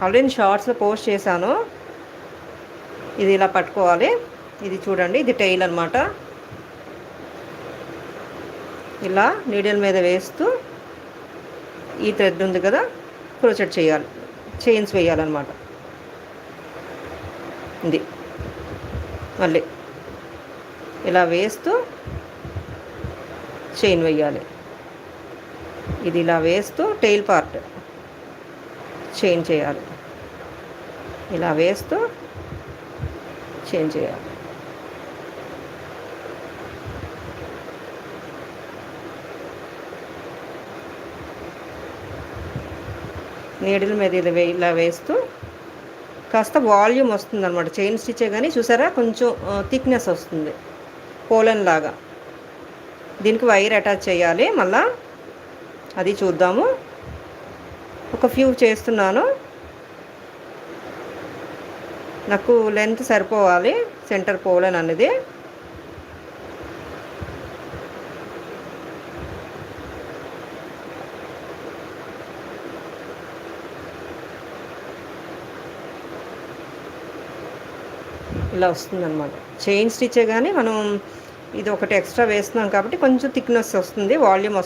Already నేను షార్ట్స్లో post చేశాను. ఇది ఇలా పట్టుకోవాలి. ఇది చూడండి, ఇది టెయిల్ అనమాట. ఇలా నీడిల్ మీద వేస్తూ ఈ థ్రెడ్ ఉంది కదా, క్రోచెట్ చేయాలి, చైన్స్ వేయాలన్నమాట. ఇది మళ్ళీ ఇలా వేస్తూ చైన్ వేయాలి. ఇది ఇలా వేస్తూ టెయిల్ పార్ట్ చైన్ చేయాలి. ఇలా వేస్తూ చైన్ చేయాలి. నీడిల్ మీద ఇలా వేస్తూ కాస్త వాల్యూమ్ వస్తుంది అనమాట. చైన్ స్టిచ్చే కానీ చూసారా, కొంచెం థిక్నెస్ వస్తుంది, పోలన్ లాగా. దీనికి వైర్ అటాచ్ చేయాలి మళ్ళా, అది చూద్దాము. ఒక ఫ్యూ చేస్తున్నాను, నాకు లెంత్ సరిపోవాలి సెంటర్ పోలన్ అనేది. ఇలా వస్తుందన్నమాట. చైన్ స్టిచ్చే కానీ మనం ఇది ఒకటి ఎక్స్ట్రా వేస్తున్నాం కాబట్టి కొంచెం థిక్నెస్ వస్తుంది, వాల్యూమ్ వస్తుంది.